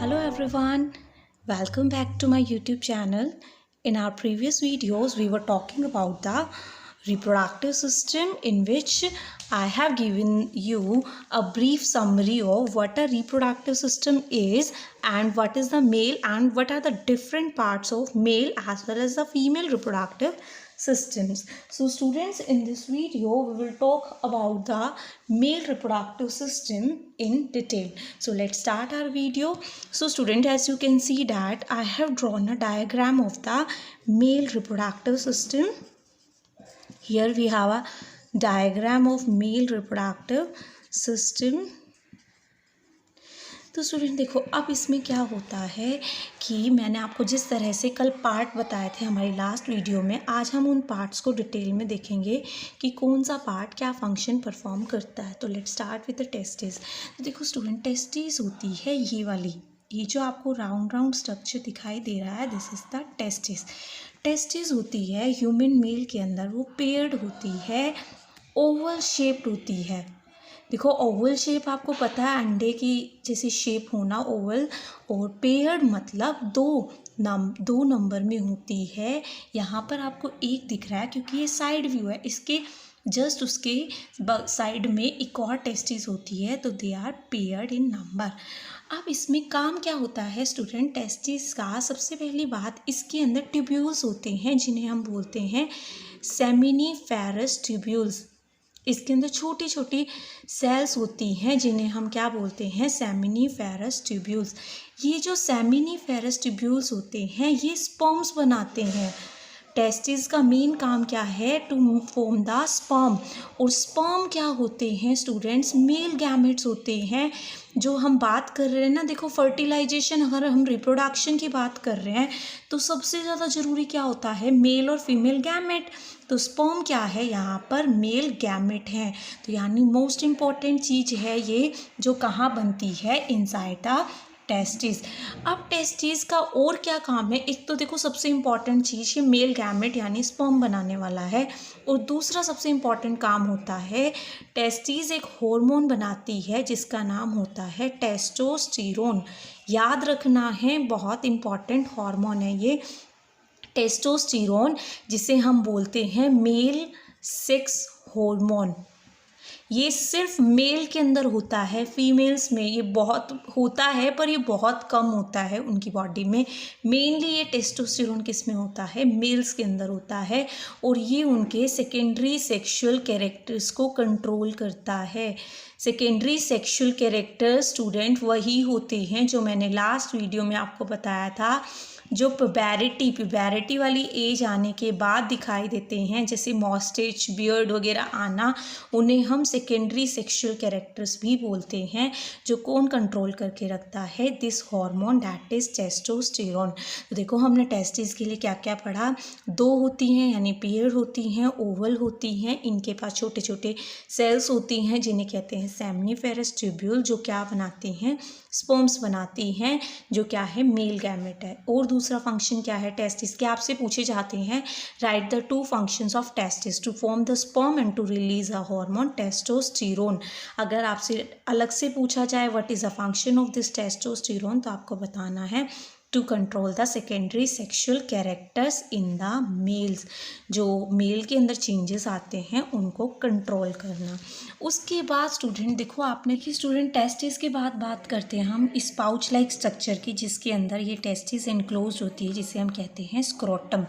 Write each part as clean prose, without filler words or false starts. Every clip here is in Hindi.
Hello everyone, welcome back to my YouTube channel. In our previous videos, we were talking about the reproductive system, in which I have given you a brief summary of what a reproductive system is and what is the male and what are the different parts of male as well as the female reproductive systems. So students, in this video we will talk about the male reproductive system in detail. So let's start our video. So student, as you can see that I have drawn a diagram of the male reproductive system. Here we have a diagram of male reproductive system. तो स्टूडेंट देखो, अब इसमें क्या होता है कि मैंने आपको जिस तरह से कल पार्ट बताए थे हमारी लास्ट वीडियो में, आज हम उन पार्ट्स को डिटेल में देखेंगे कि कौन सा पार्ट क्या फंक्शन परफॉर्म करता है. तो let's start with the testis. तो देखो स्टूडेंट, टेस्टिस होती है ये वाली, ये जो आपको राउंड राउंड स्ट्रक्चर दिखाई दे रहा है, this is the testis. Testis होती है ह्यूमन मेल के अंदर, वो पेयर्ड होती है, ओवल शेप्ड होती है. देखो ओवल शेप आपको पता है, अंडे की जैसी शेप होना ओवल, और पेयर्ड मतलब दो नंबर में होती है. यहाँ पर आपको एक दिख रहा है क्योंकि ये साइड व्यू है, इसके जस्ट उसके साइड में एक और टेस्टिस होती है, तो they are paired in number. अब इसमें काम क्या होता है स्टूडेंट, टेस्टिस का सबसे पहली बात, इसके अंदर ट्यूब्यूल्स होते हैं जिन्हें हम बोलते हैं सेमिनिफेरस ट्यूब्यूल्स. इसके अंदर छोटी छोटी सेल्स होती हैं जिन्हें हम क्या बोलते हैं, सेमिनिफेरस ट्यूब्यूल्स. ये जो सेमिनिफेरस ट्यूब्यूल्स होते हैं ये स्पर्म्स बनाते हैं. टेस्टिस का मेन काम क्या है, टू फॉर्म द स्पर्म. और स्पर्म क्या होते हैं स्टूडेंट्स, मेल गैमेट्स होते हैं. जो हम बात कर रहे हैं ना, देखो फर्टिलाइजेशन, अगर हम रिप्रोडक्शन की बात कर रहे हैं तो सबसे ज़्यादा ज़रूरी क्या होता है, मेल और फीमेल गैमेट. तो स्पर्म क्या है, यहाँ पर मेल गैमेट है. तो यानी मोस्ट इम्पॉर्टेंट चीज़ है ये, जो कहाँ बनती है, इनसाइड द टेस्टिस. अब टेस्टिस का और क्या काम है, एक तो देखो सबसे इम्पॉर्टेंट चीज़ ये मेल गैमेट यानी स्पर्म बनाने वाला है, और दूसरा सबसे इम्पॉर्टेंट काम होता है, टेस्टिस एक हार्मोन बनाती है जिसका नाम होता है टेस्टोस्टेरोन. याद रखना है, बहुत इम्पॉर्टेंट हार्मोन है ये टेस्टोस्टेरोन, जिसे हम बोलते हैं मेल सेक्स हार्मोन. ये सिर्फ मेल के अंदर होता है, फीमेल्स में ये बहुत होता है पर ये बहुत कम होता है उनकी बॉडी में. मेनली ये टेस्टोस्टेरोन किस में होता है, मेल्स के अंदर होता है, और ये उनके सेकेंडरी सेक्सुअल कैरेक्टर्स को कंट्रोल करता है. सेकेंडरी सेक्सुअल कैरेक्टर स्टूडेंट वही होते हैं जो मैंने लास्ट वीडियो में आपको बताया था, जो प्यूबैरिटी वाली एज आने के बाद दिखाई देते हैं, जैसे मॉस्टेच, बियर्ड वगैरह आना, उन्हें हम सेकेंडरी सेक्सुअल कैरेक्टर्स भी बोलते हैं. जो कौन कंट्रोल करके रखता है, this hormone, that is testosterone. तो देखो हमने टेस्टिस के लिए क्या क्या पढ़ा, दो होती हैं यानी पेयर्ड होती हैं, ओवल होती हैं, इनके पास छोटे छोटे सेल्स होती हैं जिन्हें कहते हैं सेमिनिफेरस ट्यूब्यूल, जो क्या बनाती हैं, स्पर्म्स बनाती हैं, जो क्या है, मेल गैमेट है. और दूसरा फंक्शन क्या है टेस्टिस के, आपसे पूछे जाते हैं, right the two functions of testis, to form the sperm and to release a hormone testosterone. अगर आपसे अलग से पूछा जाए what is a function of this testosterone, तो आपको बताना है to control the secondary sexual characters in the males. जो मेल के अंदर चेंजेस आते हैं उनको कंट्रोल करना. उसके बाद स्टूडेंट देखो, आपने कि स्टूडेंट टेस्टिस के बाद बात करते हैं हम इस पाउच लाइक स्ट्रक्चर की, जिसके अंदर ये टेस्टिस इनक्लोज होती है, जिसे हम कहते हैं स्क्रोटम.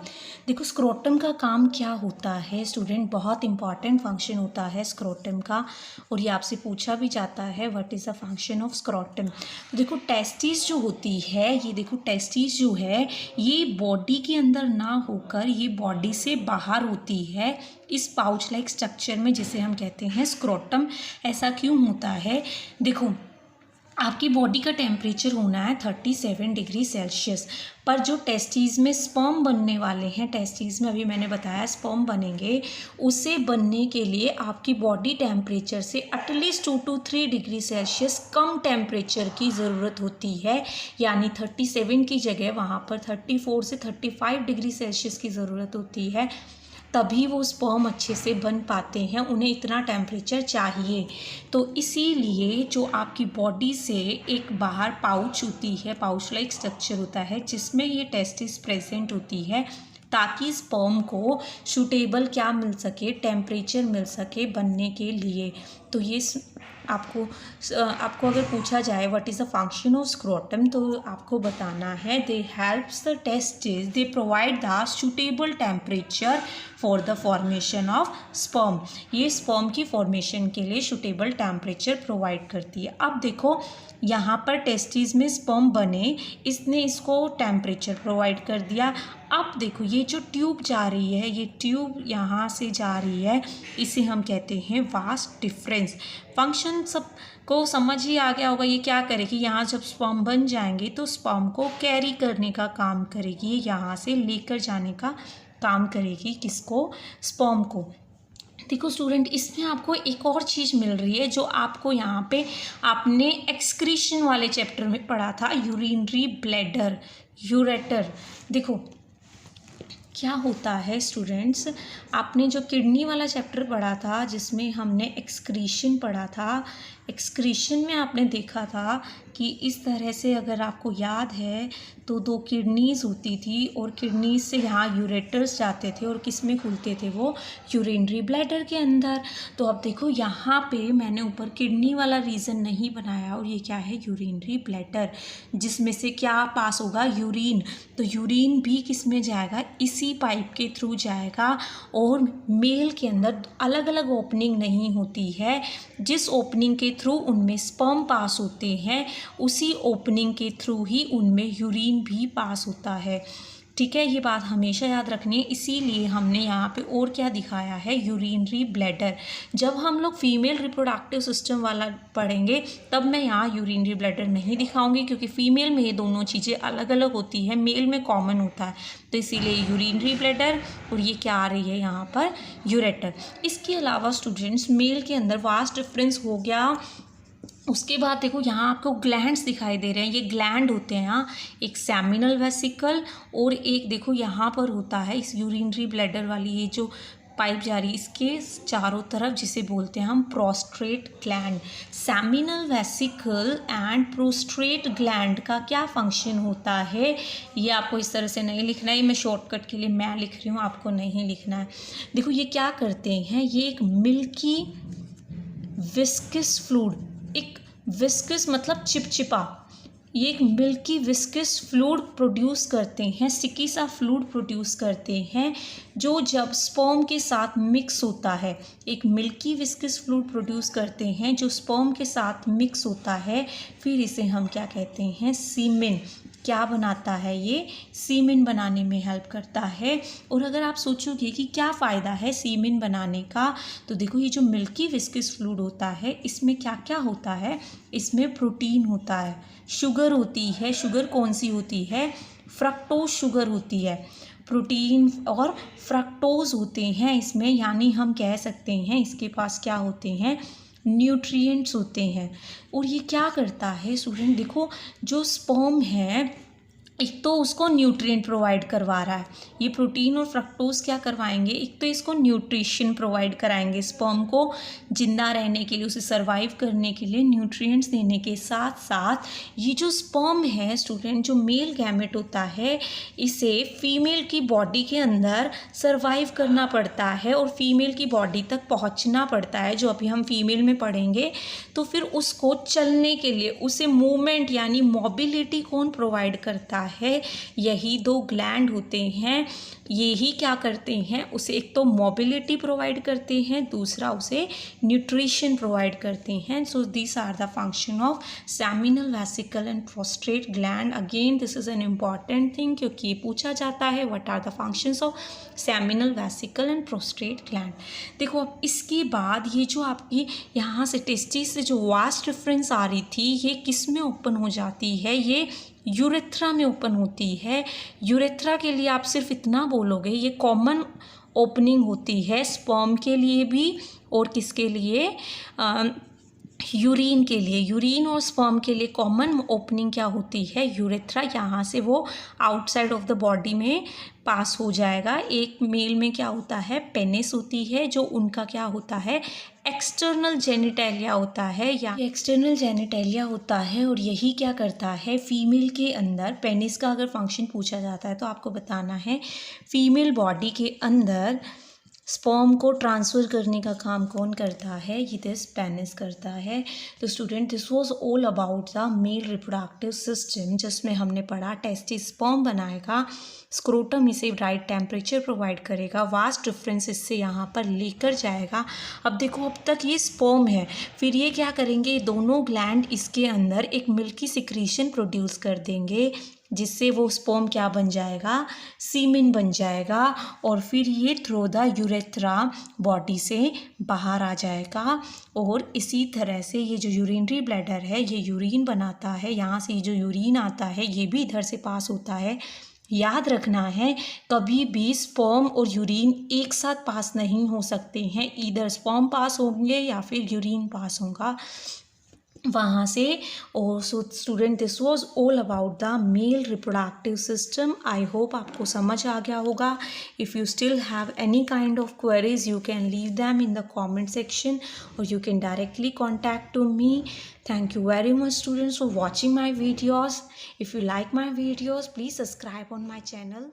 देखो स्क्रोटम का काम क्या होता है स्टूडेंट, बहुत इंपॉर्टेंट फंक्शन होता है स्क्रोटम का, और ये आपसे पूछा भी जाता है what is the function of scrotum. देखो टेस्टिस जो होती है, ये देखो टेस्टिस जो है ये बॉडी के अंदर ना होकर ये बॉडी से बाहर होती है इस पाउच लाइक स्ट्रक्चर में, जिसे हम कहते हैं स्क्रोटम. ऐसा क्यों होता है, देखो आपकी बॉडी का टेम्परेचर होना है 37 डिग्री सेल्सियस, पर जो टेस्टिस में स्पर्म बनने वाले हैं, टेस्टिस में अभी मैंने बताया स्पर्म बनेंगे, उसे बनने के लिए आपकी बॉडी टेम्परेचर से at least 2 to 3 degree Celsius come temperature की ज़रूरत होती है. यानी 37 की जगह वहाँ पर 34 से 35 डिग्री सेल्सियस की ज़रूरत होती है. तभी वो स्पर्म अच्छे से बन पाते हैं, उन्हें इतना टेम्परेचर चाहिए। तो इसीलिए जो आपकी बॉडी से एक बाहर पाउच होती है, पाउच लाइक स्ट्रक्चर होता है जिसमें ये टेस्टिस प्रेजेंट होती है, ताकि स्पर्म को सूटेबल क्या मिल सके, टेम्परेचर मिल सके बनने के लिए। तो ये आपको अगर पूछा जाए what is the function of scrotum, तो आपको बताना है दे helps the testis, they provide the suitable temperature for the formation of sperm. ये स्पर्म की फॉर्मेशन के लिए सूटेबल टेम्परेचर प्रोवाइड करती है। अब देखो यहाँ पर टेस्टिस में स्पर्म बने, इसने इसको टेम्परेचर प्रोवाइड कर दिया। अब देखो ये जो ट्यूब जा रही है, ये ट्यूब यहाँ से जा रही है, इसे हम कहते हैं वास्ट डिफरेंस। फंक्शन सब को समझ ही आ गया होगा। ये क्या करेगी, यहाँ जब स्पर्म बन जाएंगे तो स्पर्म को कैरी करने का काम करेगी, यहाँ से लेकर जाने का काम करेगी, किसको, स्पर्म को। देखो स्टूडेंट, इसमें आपको एक और चीज़ मिल रही है जो आपको यहाँ पे आपने एक्सक्रीशन वाले चैप्टर में पढ़ा था, यूरिनरी ब्लैडर, यूरेटर। देखो क्या होता है स्टूडेंट्स, आपने जो किडनी वाला चैप्टर पढ़ा था जिसमें हमने एक्सक्रीशन पढ़ा था, एक्सक्रीशन में आपने देखा था कि इस तरह से, अगर आपको याद है तो 2 किडनीज़ होती थी और किडनीज से यहाँ यूरेटर्स जाते थे और किस में खुलते थे, वो यूरिनरी ब्लैडर के अंदर। तो अब देखो यहाँ पे मैंने ऊपर किडनी वाला रीज़न नहीं बनाया, और ये क्या है, यूरिनरी ब्लैडर, जिसमें से क्या पास होगा, यूरिन। तो यूरिन भी किस में जाएगा, इसी पाइप के थ्रू जाएगा। और मेल के अंदर अलग अलग ओपनिंग नहीं होती है, जिस ओपनिंग के थ्रू उनमें स्पर्म पास होते हैं उसी ओपनिंग के थ्रू ही उनमें यूरिन भी पास होता है। ठीक है, ये बात हमेशा याद रखनी है। इसीलिए हमने यहाँ पे और क्या दिखाया है, यूरिनरी ब्लैडर। जब हम लोग फीमेल रिप्रोडक्टिव सिस्टम वाला पढ़ेंगे तब मैं यहाँ यूरिनरी ब्लैडर नहीं दिखाऊंगी, क्योंकि फीमेल में ये दोनों चीज़ें अलग अलग होती है, मेल में कॉमन होता है। तो इसीलिए यूरिनरी ब्लैडर, और ये क्या आ रही है यहाँ पर, यूरेटर। इसके अलावा स्टूडेंट्स मेल के अंदर वास्ट डिफरेंस हो गया। उसके बाद देखो यहाँ आपको ग्लैंड्स दिखाई दे रहे हैं, ये ग्लैंड होते हैं, हाँ, एक सेमिनल वेसिकल और एक देखो यहाँ पर होता है इस यूरिनरी ब्लैडर वाली ये जो पाइप जा रही है इसके चारों तरफ, जिसे बोलते हैं हम prostate gland. Seminal vesicle and prostate gland का क्या फंक्शन होता है, ये आपको इस तरह से नहीं लिखना है, मैं शॉर्टकट के लिए मैं लिख रही हूँ, आपको नहीं लिखना है। देखो ये क्या करते हैं, ये एक मिल्की विस्कस फ्लूइड, एक विस्कस मतलब चिपचिपा, ये एक मिल्की विस्कस फ्लूइड प्रोड्यूस करते हैं, स्टिकी सा फ्लूइड प्रोड्यूस करते हैं, जो जब स्पर्म के साथ मिक्स होता है, एक मिल्की विस्कस फ्लूइड प्रोड्यूस करते हैं जो स्पर्म के साथ मिक्स होता है, फिर इसे हम क्या कहते हैं, सीमेन। क्या बनाता है, ये सीमेन बनाने में हेल्प करता है। और अगर आप सोचोगे कि क्या फ़ायदा है सीमेन बनाने का, तो देखो ये जो मिल्की विस्कस फ्लूइड होता है इसमें क्या क्या होता है, इसमें प्रोटीन होता है, शुगर होती है। शुगर कौन सी होती है, फ्रक्टोज शुगर होती है, प्रोटीन और फ्रक्टोज होते हैं इसमें, यानी हम कह सकते हैं इसके पास क्या होते हैं, न्यूट्रिएंट्स होते हैं। और ये क्या करता है स्टूडेंट, देखो जो स्पर्म है एक तो उसको न्यूट्रिएंट प्रोवाइड करवा रहा है, ये प्रोटीन और फ्रक्टोज क्या करवाएंगे, एक तो इसको न्यूट्रिशन प्रोवाइड कराएंगे, स्पर्म को जिंदा रहने के लिए, उसे सरवाइव करने के लिए न्यूट्रिएंट्स देने के साथ साथ ये जो स्पर्म है स्टूडेंट, जो मेल गैमेट होता है, इसे फीमेल की बॉडी के अंदर सरवाइव करना पड़ता है और फीमेल की बॉडी तक पहुंचना पड़ता है, जो अभी हम फीमेल में पढ़ेंगे। तो फिर उसको चलने के लिए, उसे मूवमेंट यानी मोबिलिटी कौन प्रोवाइड करता है, यही 2 ग्लैंड होते हैं। ये ही क्या करते हैं, उसे एक तो मोबिलिटी प्रोवाइड करते हैं, दूसरा उसे न्यूट्रिशन प्रोवाइड करते हैं। So this are the function of seminal vesicle and prostate gland. Again this is an important thing, क्योंकि ये पूछा जाता है what are the functions of seminal vesicle and prostate gland. देखो अब इसके बाद ये जो आपकी यहाँ से टेस्टिस से जो वास्ट डिफरेंस आ रही थी, ये किस में ओपन हो जाती है, ये यूरेथ्रा में ओपन होती है। यूरेथ्रा के लिए आप सिर्फ इतना बोलोगे, ये कॉमन ओपनिंग होती है स्पर्म के लिए भी और किसके लिए, यूरिन के लिए, यूरिन और स्पर्म के लिए कॉमन ओपनिंग क्या होती है? यूरेथ्रा। यहाँ से वो आउटसाइड ऑफ द बॉडी में पास हो जाएगा। एक मेल में क्या होता है? पेनिस होती है, जो उनका क्या होता है? एक्सटर्नल जेनिटेलिया होता है, या एक्सटर्नल जेनिटेलिया होता है। और यही क्या करता है? फीमेल के अंदर पेनिस का अगर फंक्शन पूछा जाता है तो आपको बताना है फीमेल बॉडी के अंदर स्पर्म को ट्रांसफ़र करने का काम कौन करता है? ये दिस पेनिस करता है। तो student, this was all about the male reproductive system, जिसमें हमने पढ़ा टेस्टिस स्पर्म बनाएगा, स्क्रोटम इसे राइट टेम्परेचर प्रोवाइड करेगा, वास्ट डिफरेंस इससे यहाँ पर लेकर जाएगा। अब देखो, अब तक ये स्पर्म है, फिर ये क्या करेंगे? दोनों ग्लैंड इसके अंदर एक मिल्की सिक्रीशन प्रोड्यूस कर देंगे, जिससे वो स्पर्म क्या बन जाएगा? सीमेन बन जाएगा। और फिर ये थ्रू द यूरेथ्रा बॉडी से बाहर आ जाएगा। और इसी तरह से ये जो यूरिनरी ब्लैडर है, ये यूरिन बनाता है। यहाँ से ये जो यूरिन आता है, ये भी इधर से पास होता है। याद रखना है, कभी भी स्पर्म और यूरिन एक साथ पास नहीं हो सकते हैं। ईदर स्पर्म पास होंगे या फिर यूरिन पास होगा वहाँ से। और so student, this was all about the male reproductive system. I hope आपको समझ आ गया होगा। If you still have any kind of queries, you can leave them in the comment section, और you can directly contact to me. Thank you very much students for watching my videos. If you like my videos, please subscribe on my channel.